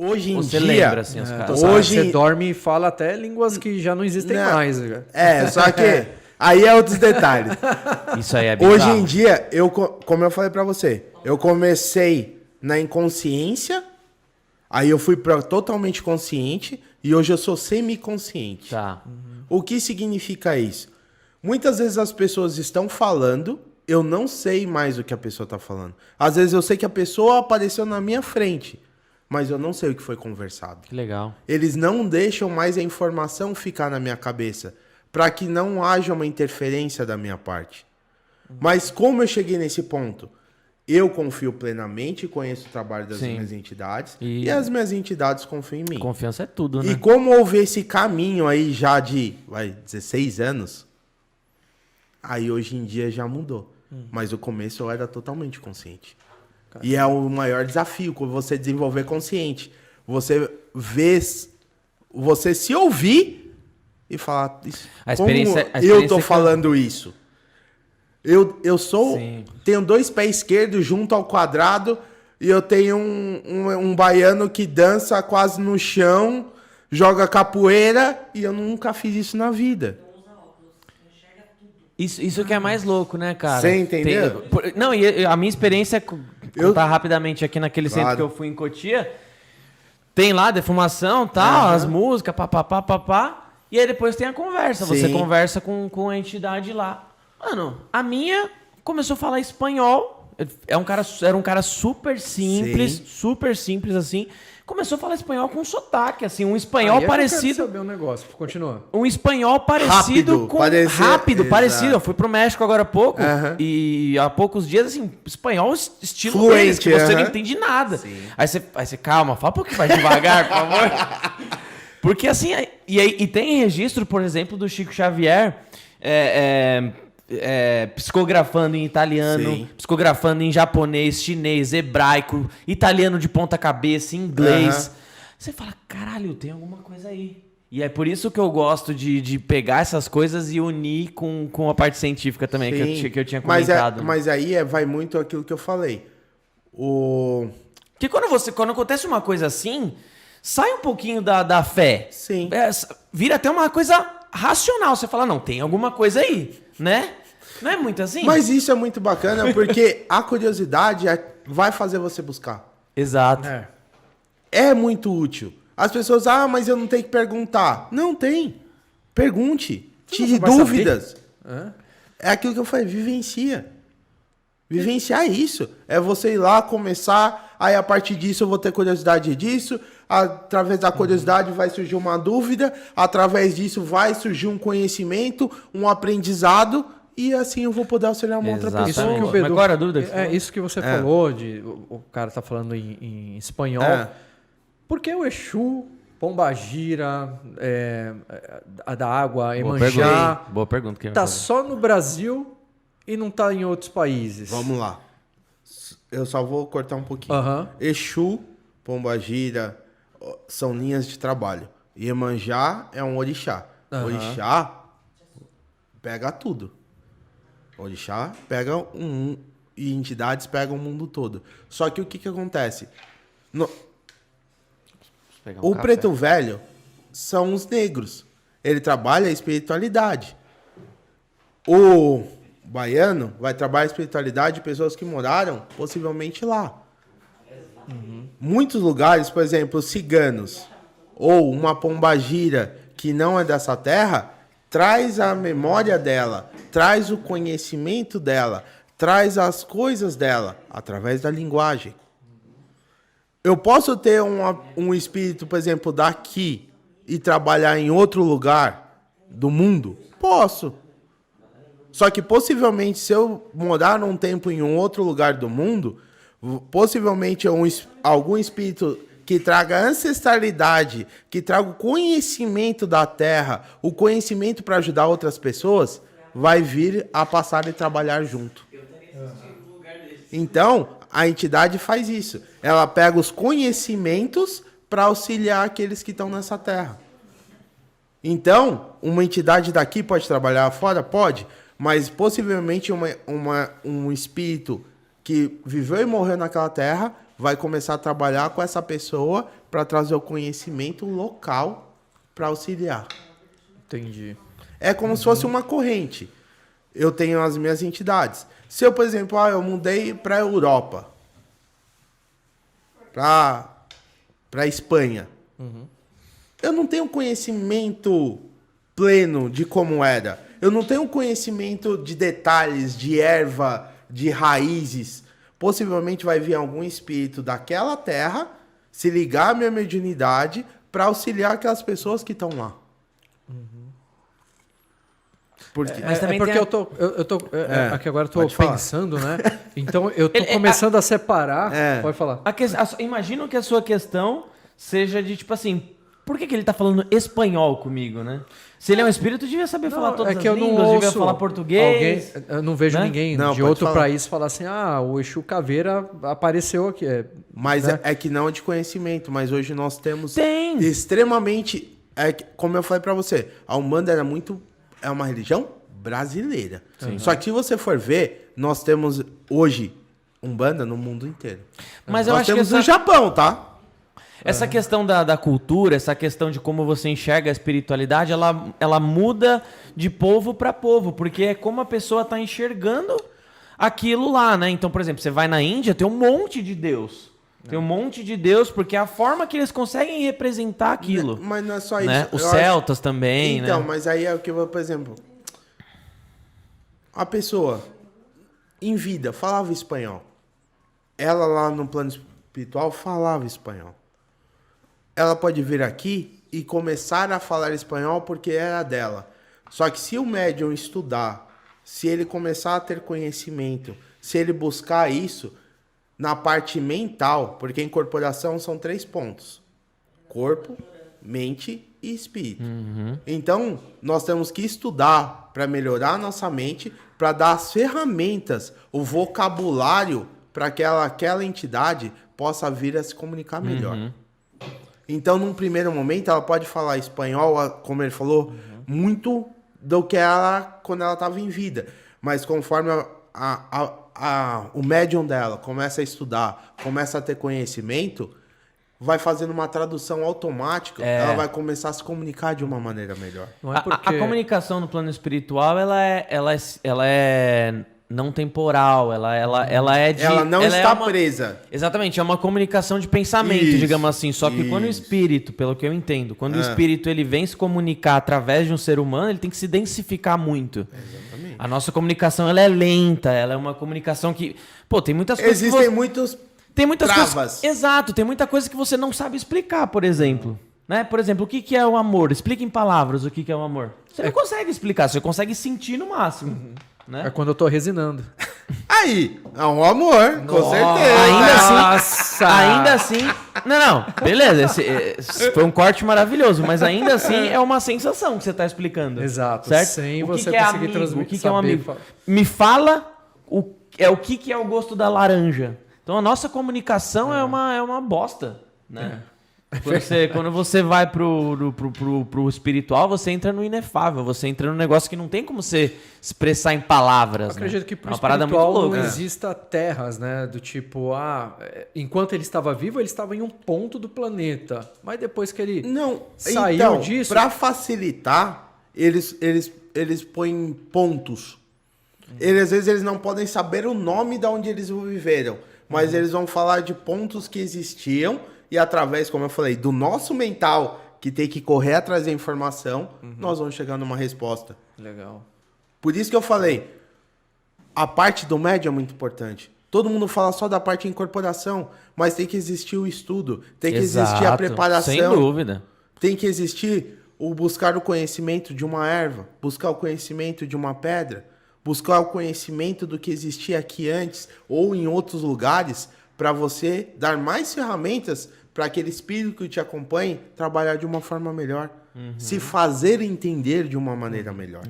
Hoje em Você dia... lembra, assim, os caras? Hoje... Você dorme e fala até línguas que já não existem mais. Só que aí é outros detalhes. Isso aí é bizarro. Hoje em dia, como eu falei pra você, eu comecei na inconsciência, aí eu fui pra totalmente consciente e hoje eu sou semiconsciente. Tá. O que significa isso? Muitas vezes as pessoas estão falando, eu não sei mais o que a pessoa está falando. Às vezes eu sei que a pessoa apareceu na minha frente, mas eu não sei o que foi conversado. Que legal. Eles não deixam mais a informação ficar na minha cabeça, para que não haja uma interferência da minha parte. Mas como eu cheguei nesse ponto? Eu confio plenamente, conheço o trabalho das minhas entidades, e as minhas entidades confiam em mim. Confiança é tudo, né? E como houve esse caminho aí já de 16 anos, aí hoje em dia já mudou. Mas no começo eu era totalmente consciente. Caramba. E é o maior desafio, quando você desenvolver consciente. Você vê, você se ouvir e falar, eu tô falando isso. Eu sou, tenho 2 pés esquerdos junto ao quadrado e eu tenho um baiano que dança quase no chão, joga capoeira e eu nunca fiz isso na vida. Isso que é mais louco, né, cara? Você entendeu? Não, e a minha experiência, contar rapidamente aqui naquele centro que eu fui em Cotia, tem lá defumação, tal, as músicas, papapá, e aí depois tem a conversa. Você conversa com a entidade lá. Mano, a minha começou a falar espanhol. Era um cara super simples, assim. Começou a falar espanhol com sotaque, assim, um espanhol parecido. Eu quero saber um negócio, continua. Um espanhol parecido rápido, parecido. Eu fui pro México agora há pouco e há poucos dias, assim, espanhol estilo fluente, que você não entende nada. Aí você calma, fala um pouquinho mais devagar, por favor. Porque assim, e tem registro, por exemplo, do Chico Xavier psicografando em italiano, psicografando em japonês, chinês, hebraico, italiano de ponta cabeça, inglês. Você fala, caralho, tem alguma coisa aí. E é por isso que eu gosto de pegar essas coisas e unir com a parte científica também, que eu tinha comentado. Mas aí vai muito aquilo que eu falei. Porque quando acontece uma coisa assim, sai um pouquinho da fé. Sim. Vira até uma coisa racional. Você fala, não, tem alguma coisa aí, né? Não é muito assim? Mas isso é muito bacana, porque a curiosidade vai fazer você buscar. Exato. É muito útil. As pessoas, mas eu não tenho que perguntar. Não tem. Pergunte. Tire dúvidas. É aquilo que eu falei, vivencia. Vivenciar isso. É você ir lá, começar, aí a partir disso eu vou ter curiosidade disso, através da curiosidade vai surgir uma dúvida, através disso vai surgir um conhecimento, um aprendizado, e assim eu vou poder auxiliar uma outra pessoa. Isso que o Bedu, mas agora a dúvida? Isso que você falou, o cara tá falando em espanhol. Por que o Exu, Pombagira, a da água, Iemanjá, boa pergunta, tá só no Brasil e não tá em outros países? Vamos lá. Eu só vou cortar um pouquinho. Exu, Pombagira são linhas de trabalho. Iemanjá é um orixá. Orixá pega tudo. Orixá pega e entidades pegam o mundo todo. Só que o que acontece? O preto velho são os negros. Ele trabalha a espiritualidade. O baiano vai trabalhar a espiritualidade de pessoas que moraram possivelmente lá. Muitos lugares, por exemplo, ciganos ou uma pombagira que não é dessa terra, traz a memória dela, traz o conhecimento dela, traz as coisas dela através da linguagem. Eu posso ter um espírito, por exemplo, daqui e trabalhar em outro lugar do mundo? Posso. Só que possivelmente, se eu morar um tempo em um outro lugar do mundo, possivelmente algum espírito que traga ancestralidade, que traga o conhecimento da terra, o conhecimento para ajudar outras pessoas, vai vir a passar e trabalhar junto. Então, a entidade faz isso. Ela pega os conhecimentos para auxiliar aqueles que estão nessa terra. Então, uma entidade daqui pode trabalhar fora? Pode. Mas possivelmente um espírito que viveu e morreu naquela terra vai começar a trabalhar com essa pessoa para trazer o conhecimento local para auxiliar. Entendi. É como se fosse uma corrente. Eu tenho as minhas entidades. Se eu, por exemplo, eu mudei para a Europa, para Espanha, eu não tenho conhecimento pleno de como era. Eu não tenho conhecimento de detalhes, de erva, de raízes. Possivelmente vai vir algum espírito daquela terra se ligar à minha mediunidade para auxiliar aquelas pessoas que estão lá. Porque, porque eu tô aqui agora eu tô pensando, né? Então eu tô começando a separar. Pode falar. Imagino que a sua questão seja de tipo assim, por que ele tá falando espanhol comigo, né? Se ele é um espírito, devia saber falar todas as línguas, devia falar português. Eu não vejo ninguém de outro país falar assim, o Exu Caveira apareceu aqui. Mas né? é que não é de conhecimento, mas hoje nós temos extremamente... como eu falei pra você, a Umbanda é uma religião brasileira. Só que se você for ver, nós temos hoje Umbanda no mundo inteiro. Mas nós temos no Japão, tá? Essa questão da cultura, essa questão de como você enxerga a espiritualidade, ela muda de povo para povo, porque é como a pessoa está enxergando aquilo lá, né? Então, por exemplo, você vai na Índia, tem um monte de Deus. Tem um monte de Deus, porque é a forma que eles conseguem representar aquilo. Mas não é só né? isso. Os celtas também, então, né? mas aí é o que eu vou, por exemplo... A pessoa, em vida, falava espanhol. Ela lá no plano espiritual falava espanhol. Ela pode vir aqui e começar a falar espanhol porque era dela. Só que se o médium estudar, se ele começar a ter conhecimento, se ele buscar isso na parte mental, porque incorporação são 3 pontos: corpo, mente e espírito. Então, nós temos que estudar para melhorar a nossa mente, para dar as ferramentas, o vocabulário para que aquela entidade possa vir a se comunicar melhor. Então, num primeiro momento, ela pode falar espanhol, como ele falou, muito do que ela quando ela estava em vida. Mas conforme o médium dela começa a estudar, começa a ter conhecimento, vai fazendo uma tradução automática, ela vai começar a se comunicar de uma maneira melhor. Não é porque... a comunicação no plano espiritual, ela é não temporal, ela não está presa. Exatamente, é uma comunicação de pensamento, digamos assim. Só que quando o espírito, pelo que eu entendo, quando o espírito ele vem se comunicar através de um ser humano, ele tem que se densificar muito. Exatamente. A nossa comunicação ela é lenta, ela é uma comunicação que... tem muitas coisas... Existem muitas travas. Coisas... Exato, tem muita coisa que você não sabe explicar, por exemplo. Né? Por exemplo, o que é o amor? Explica em palavras o que é o amor. Você não consegue explicar, você consegue sentir no máximo. Né? É quando eu tô resinando. Aí, é um amor, com certeza. Ainda assim... Não, beleza, esse foi um corte maravilhoso, mas ainda assim é uma sensação que você tá explicando. Exato, certo? sem você conseguir transmitir. O que é um amigo? Me fala o que é o gosto da laranja. Então a nossa comunicação é uma bosta, né? Quando você vai pro espiritual, você entra no inefável, você entra num negócio que não tem como você expressar em palavras. Eu acredito que pro espiritual não exista terras, né? Do tipo, enquanto ele estava vivo, ele estava em um ponto do planeta. Mas depois que ele saiu disso... Para facilitar, eles põem pontos. Às vezes eles não podem saber o nome de onde eles viveram, mas eles vão falar de pontos que existiam. E através, como eu falei, do nosso mental, que tem que correr atrás da informação, nós vamos chegar numa resposta. Legal. Por isso que eu falei, a parte do médium é muito importante. Todo mundo fala só da parte de incorporação, mas tem que existir o estudo, tem que existir a preparação. Sem dúvida. Tem que existir o buscar o conhecimento de uma erva, buscar o conhecimento de uma pedra, buscar o conhecimento do que existia aqui antes ou em outros lugares, para você dar mais ferramentas para aquele espírito que te acompanhe trabalhar de uma forma melhor, se fazer entender de uma maneira melhor.